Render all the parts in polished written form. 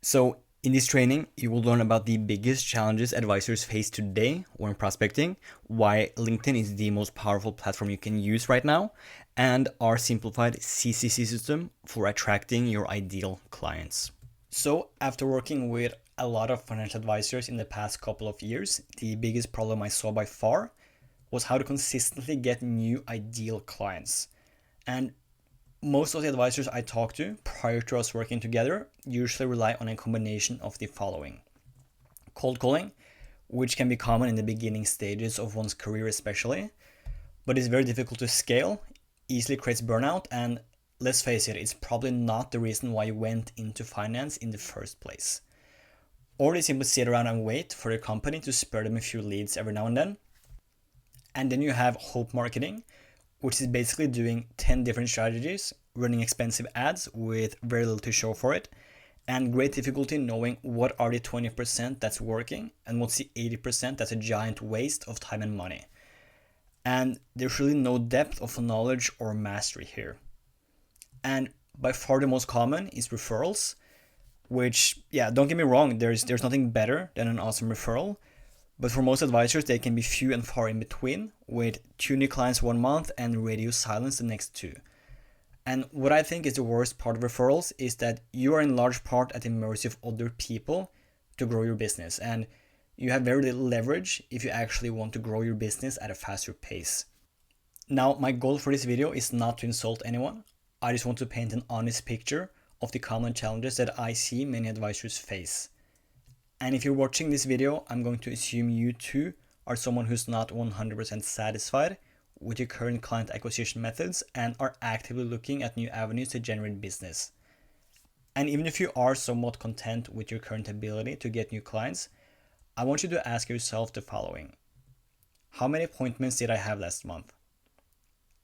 So, in this training, you will learn about the biggest challenges advisors face today when prospecting, why LinkedIn is the most powerful platform you can use right now, and our simplified CCC system for attracting your ideal clients. So, after working with a lot of financial advisors in the past couple of years, the biggest problem I saw by far was how to consistently get new ideal clients. And most of the advisors I talk to prior to us working together usually rely on a combination of the following: cold calling, which can be common in the beginning stages of one's career, especially, but is very difficult to scale, easily creates burnout, and let's face it, it's probably not the reason why you went into finance in the first place. Or they simply sit around and wait for your company to spare them a few leads every now and then. And then you have hope marketing, which is basically doing 10 different strategies, running expensive ads with very little to show for it, and great difficulty knowing what are the 20% that's working and what's the 80% that's a giant waste of time and money. And there's really no depth of knowledge or mastery here. And by far the most common is referrals, which, yeah, don't get me wrong, there's nothing better than an awesome referral. But for most advisors, they can be few and far in between, with 2 new clients 1 month and radio silence the next 2. And what I think is the worst part of referrals is that you are in large part at the mercy of other people to grow your business, and you have very little leverage if you actually want to grow your business at a faster pace. Now, my goal for this video is not to insult anyone. I just want to paint an honest picture of the common challenges that I see many advisors face. And if you're watching this video, I'm going to assume you too are someone who's not 100% satisfied with your current client acquisition methods and are actively looking at new avenues to generate business. And even if you are somewhat content with your current ability to get new clients, I want you to ask yourself the following: how many appointments did I have last month?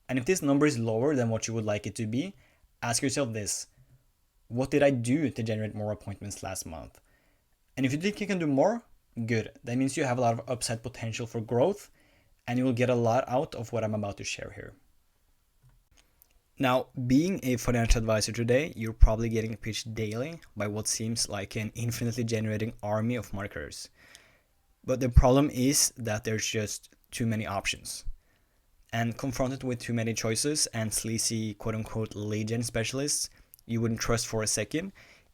And if this number is lower than what you would like it to be, ask yourself this: what did I do to generate more appointments last month? And if you think you can do more, good. That means you have a lot of upside potential for growth, and you will get a lot out of what I'm about to share here. Now, being a financial advisor today, you're probably getting pitched daily by what seems like an infinitely generating army of marketers. But the problem is that there's just too many options. And confronted with too many choices and sleazy quote-unquote lead gen specialists you wouldn't trust for a second,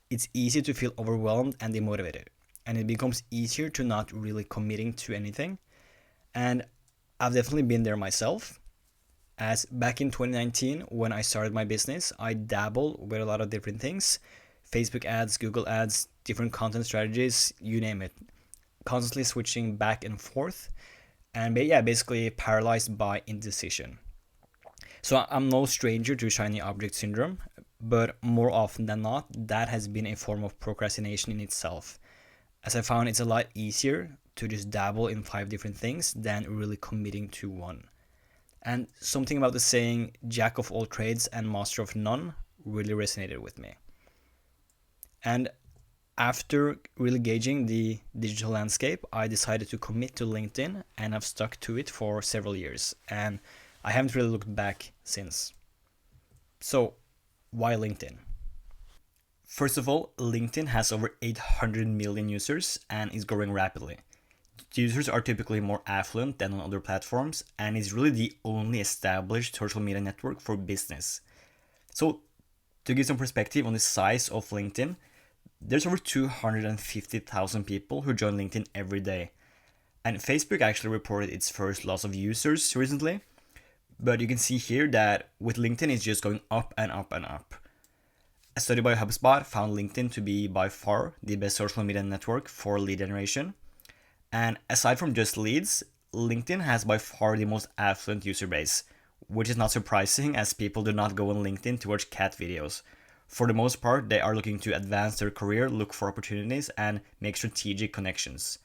it's easy to feel overwhelmed and demotivated. And it becomes easier to not really committing to anything. And I've definitely been there myself. As back in 2019, when I started my business, I dabbled with a lot of different things: Facebook ads, Google ads, different content strategies, you name it. Constantly switching back and forth. And yeah, basically paralyzed by indecision. So I'm no stranger to shiny object syndrome, but more often than not, that has been a form of procrastination in itself, as I found it's a lot easier to just dabble in 5 different things than really committing to one. And something about the saying jack of all trades and master of none really resonated with me. And after really gauging the digital landscape, I decided to commit to LinkedIn, and I've stuck to it for several years, and I haven't really looked back since. So, why LinkedIn? First of all, LinkedIn has over 800 million users and is growing rapidly. The users are typically more affluent than on other platforms, and is really the only established social media network for business. So, to give some perspective on the size of LinkedIn, there's over 250,000 people who join LinkedIn every day. And Facebook actually reported its first loss of users recently, but you can see here that with LinkedIn it's just going up and up and up. A study by HubSpot found LinkedIn to be by far the best social media network for lead generation. And aside from just leads, LinkedIn has by far the most affluent user base, which is not surprising as people do not go on LinkedIn to watch cat videos. For the most part, they are looking to advance their career, look for opportunities, and make strategic connections.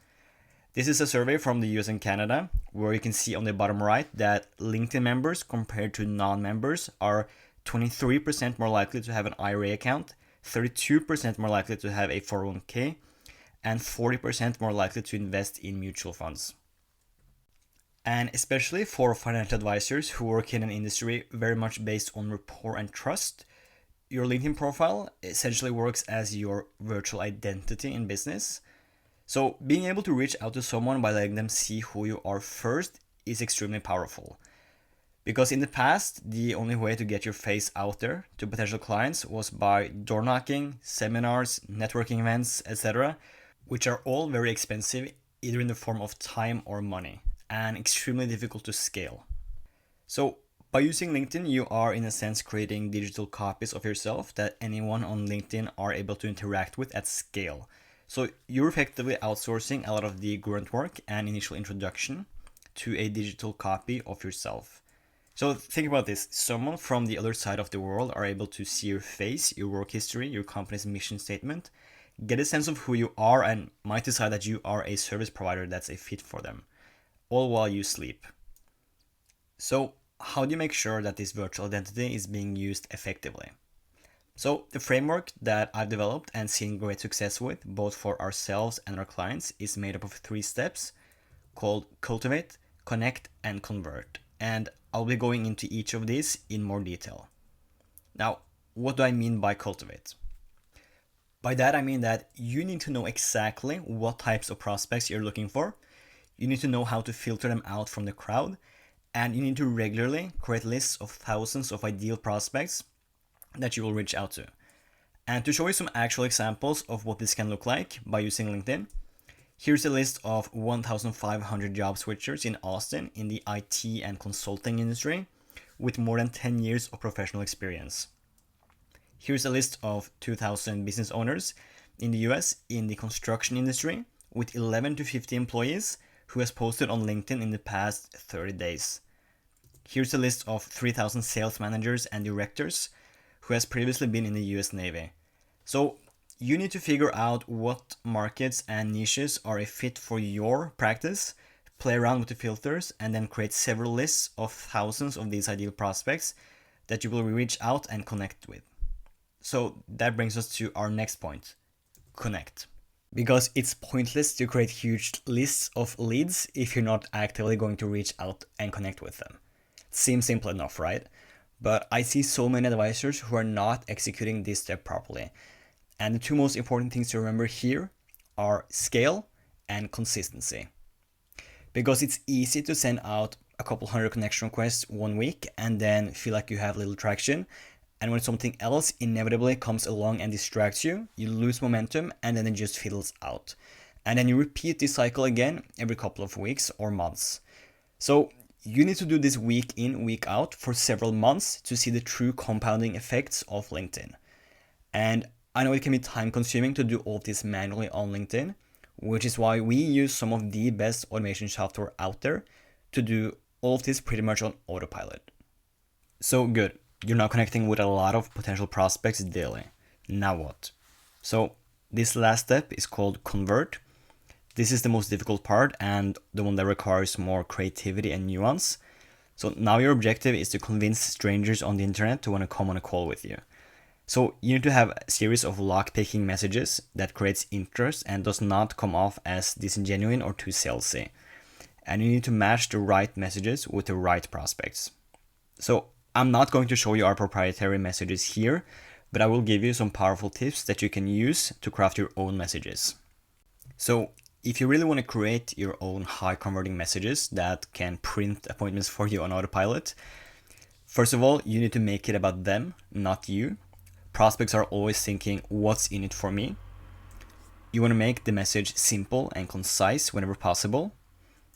This is a survey from the US and Canada, where you can see on the bottom right that LinkedIn members compared to non-members are 23% more likely to have an IRA account, 32% more likely to have a 401k, and 40% more likely to invest in mutual funds. And especially for financial advisors who work in an industry very much based on rapport and trust, your LinkedIn profile essentially works as your virtual identity in business. So being able to reach out to someone by letting them see who you are first is extremely powerful. Because in the past, the only way to get your face out there to potential clients was by door knocking, seminars, networking events, etc., which are all very expensive, either in the form of time or money, and extremely difficult to scale. So by using LinkedIn, you are in a sense creating digital copies of yourself that anyone on LinkedIn are able to interact with at scale. So you're effectively outsourcing a lot of the grunt work and initial introduction to a digital copy of yourself. So think about this. Someone from the other side of the world are able to see your face, your work history, your company's mission statement, get a sense of who you are, and might decide that you are a service provider that's a fit for them, all while you sleep. So how do you make sure that this virtual identity is being used effectively? So the framework that I've developed and seen great success with, both for ourselves and our clients, is made up of 3 steps called Cultivate, Connect, and Convert. And I'll be going into each of these in more detail. Now, what do I mean by cultivate? By that, I mean that you need to know exactly what types of prospects you're looking for. You need to know how to filter them out from the crowd, and you need to regularly create lists of thousands of ideal prospects that you will reach out to. And to show you some actual examples of what this can look like by using LinkedIn, here's a list of 1,500 job switchers in Austin in the IT and consulting industry with more than 10 years of professional experience. Here's a list of 2,000 business owners in the US in the construction industry with 11 to 50 employees who has posted on LinkedIn in the past 30 days. Here's a list of 3,000 sales managers and directors who has previously been in the US Navy. So you need to figure out what markets and niches are a fit for your practice, play around with the filters, and then create several lists of thousands of these ideal prospects that you will reach out and connect with. So that brings us to our next point, connect. Because it's pointless to create huge lists of leads if you're not actively going to reach out and connect with them. It seems simple enough, right? But I see so many advisors who are not executing this step properly. And the 2 most important things to remember here are scale and consistency. Because it's easy to send out a couple hundred connection requests 1 week and then feel like you have little traction. And when something else inevitably comes along and distracts you, you lose momentum and then it just fizzles out. And then you repeat this cycle again every couple of weeks or months. So you need to do this week in, week out for several months to see the true compounding effects of LinkedIn. And I know it can be time consuming to do all of this manually on LinkedIn, which is why we use some of the best automation software out there to do all of this pretty much on autopilot. So good, you're now connecting with a lot of potential prospects daily. Now what? So this last step is called convert. This is the most difficult part and the one that requires more creativity and nuance. So now your objective is to convince strangers on the internet to want to come on a call with you. So you need to have a series of lock-picking messages that creates interest and does not come off as disingenuine or too salesy. And you need to match the right messages with the right prospects. So I'm not going to show you our proprietary messages here, but I will give you some powerful tips that you can use to craft your own messages. So if you really want to create your own high converting messages that can print appointments for you on autopilot, first of all, you need to make it about them, not you. Prospects are always thinking, what's in it for me? You want to make the message simple and concise whenever possible,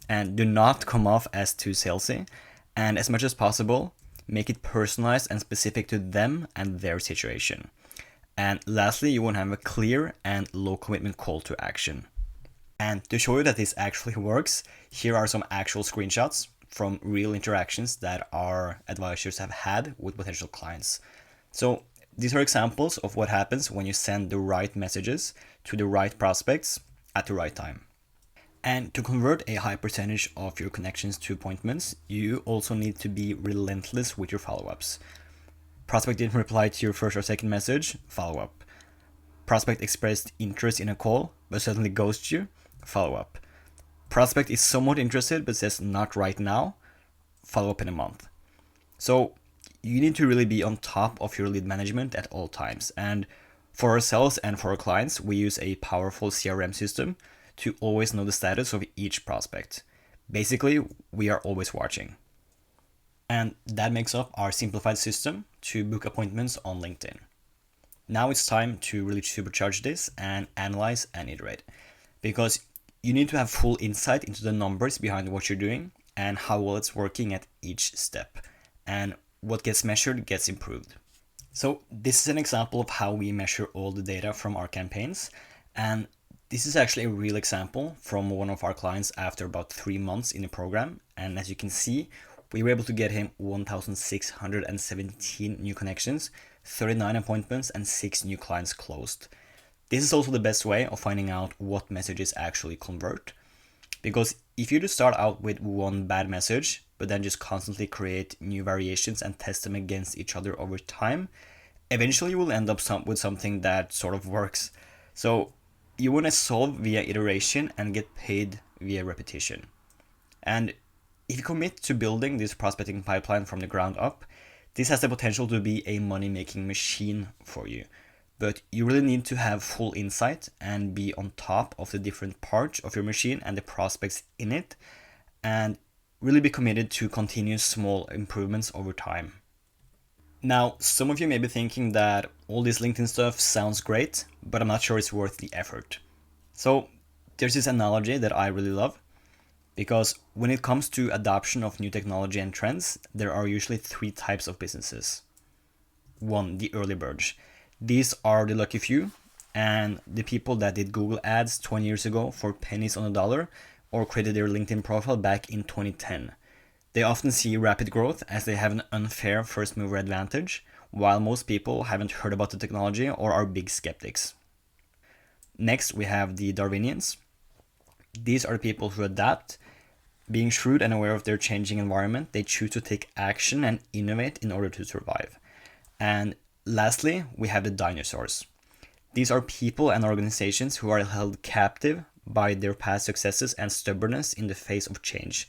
and do not come off as too salesy, and as much as possible, make it personalized and specific to them and their situation. And lastly, you want to have a clear and low commitment call to action. And to show you that this actually works, here are some actual screenshots from real interactions that our advisors have had with potential clients. So these are examples of what happens when you send the right messages to the right prospects at the right time. And to convert a high percentage of your connections to appointments, you also need to be relentless with your follow-ups. Prospect didn't reply to your first or second message, follow up. Prospect expressed interest in a call, but suddenly ghosts you, follow up. Prospect is somewhat interested, but says not right now, follow up in a month. So you need to really be on top of your lead management at all times. And for ourselves and for our clients, we use a powerful CRM system to always know the status of each prospect. Basically, we are always watching. And that makes up our simplified system to book appointments on LinkedIn. Now it's time to really supercharge this and analyze and iterate, because you need to have full insight into the numbers behind what you're doing and how well it's working at each step. And what gets measured gets improved. So this is an example of how we measure all the data from our campaigns. And this is actually a real example from one of our clients after about 3 months in the program. And as you can see, we were able to get him 1,617 new connections, 39 appointments, and 6 new clients closed. This is also the best way of finding out what messages actually convert. Because if you just start out with one bad message, but then just constantly create new variations and test them against each other over time, eventually you will end up with something that sort of works. So you want to solve via iteration and get paid via repetition. And if you commit to building this prospecting pipeline from the ground up, this has the potential to be a money-making machine for you. But you really need to have full insight and be on top of the different parts of your machine and the prospects in it, and really be committed to continuous small improvements over time. Now, some of you may be thinking that all this LinkedIn stuff sounds great, but I'm not sure it's worth the effort. So there's this analogy that I really love, because when it comes to adoption of new technology and trends, there are usually 3 types of businesses. 1, the early birds. These are the lucky few, and the people that did Google ads 20 years ago for pennies on a dollar, or created their LinkedIn profile back in 2010. They often see rapid growth as they have an unfair first mover advantage, while most people haven't heard about the technology or are big skeptics. Next, we have the Darwinians. These are the people who adapt. Being shrewd and aware of their changing environment, they choose to take action and innovate in order to survive. And lastly, we have the dinosaurs. These are people and organizations who are held captive by their past successes and stubbornness in the face of change.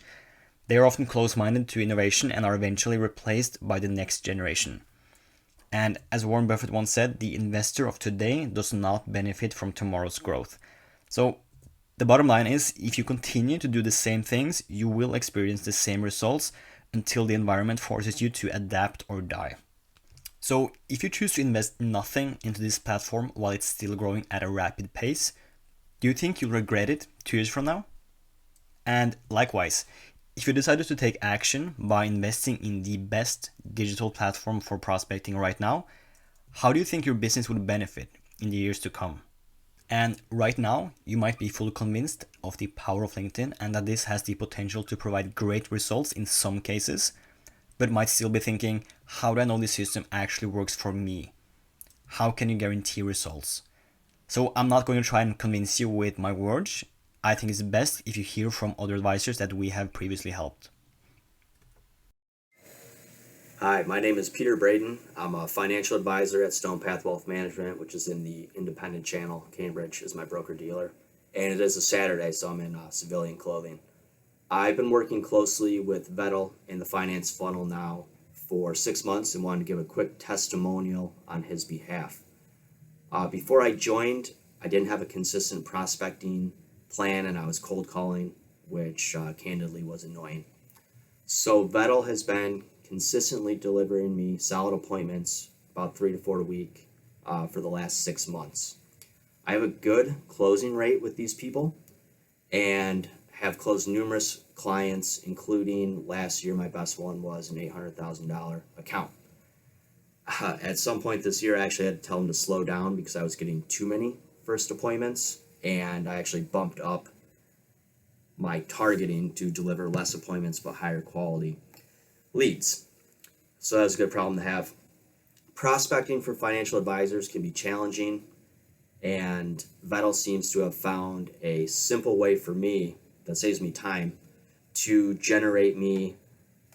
They are often close-minded to innovation and are eventually replaced by the next generation. And as Warren Buffett once said, the investor of today does not benefit from tomorrow's growth. So the bottom line is, if you continue to do the same things, you will experience the same results until the environment forces you to adapt or die. So if you choose to invest nothing into this platform while it's still growing at a rapid pace, do you think you'll regret it 2 years from now? And likewise, if you decided to take action by investing in the best digital platform for prospecting right now, how do you think your business would benefit in the years to come? And right now, you might be fully convinced of the power of LinkedIn and that this has the potential to provide great results in some cases, but might still be thinking, how do I know this system actually works for me? How can you guarantee results? So I'm not going to try and convince you with my words. I think it's best if you hear from other advisors that we have previously helped. Hi, my name is Peter Braden. I'm a financial advisor at Stone Path Wealth Management, which is in the independent channel. Cambridge is my broker-dealer. And it is a Saturday, so I'm in civilian clothing. I've been working closely with Vettel in the finance funnel now for 6 months and wanted to give a quick testimonial on his behalf. Before I joined, I didn't have a consistent prospecting plan and I was cold calling, which candidly was annoying. So Vettel has been consistently delivering me solid appointments, about 3 to 4 a week, for the last 6 months. I have a good closing rate with these people and have closed numerous clients, including last year my best one was an $800,000 account. At some point this year, I actually had to tell them to slow down because I was getting too many first appointments, and I actually bumped up my targeting to deliver less appointments but higher quality leads. So that's a good problem to have. Prospecting for financial advisors can be challenging, and Vettel seems to have found a simple way for me that saves me time to generate me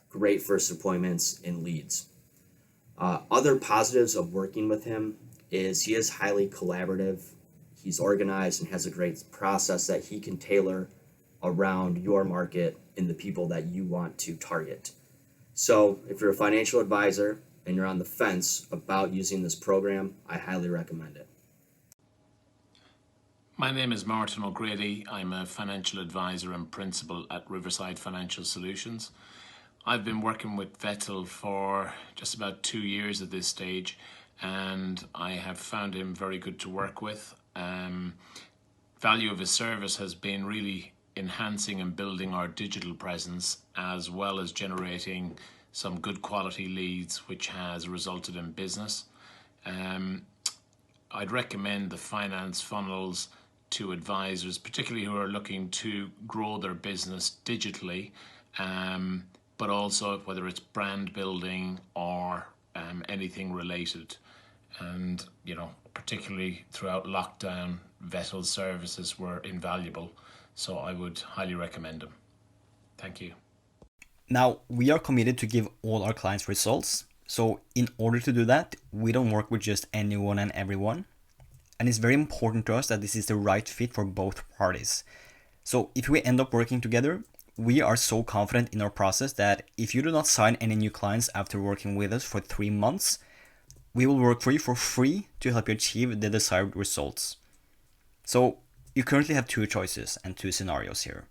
great first appointments and leads. Other positives of working with him is he is highly collaborative, he's organized, and has a great process that he can tailor around your market and the people that you want to target. So if you're a financial advisor and you're on the fence about using this program, I highly recommend it. My name is Martin O'Grady. I'm a financial advisor and principal at Riverside Financial Solutions. I've been working with Vettel for just about 2 years at this stage, and I have found him very good to work with. Value of his service has been really enhancing and building our digital presence, as well as generating some good quality leads, which has resulted in business. I'd recommend the finance funnels to advisors, particularly who are looking to grow their business digitally, but also whether it's brand building or anything related. And, particularly throughout lockdown, Vettel's services were invaluable. So I would highly recommend them. Thank you. Now, we are committed to give all our clients results. So in order to do that, we don't work with just anyone and everyone. And it's very important to us that this is the right fit for both parties. So if we end up working together, we are so confident in our process that if you do not sign any new clients after working with us for 3 months, we will work for you for free to help you achieve the desired results. So you currently have 2 choices and 2 scenarios here.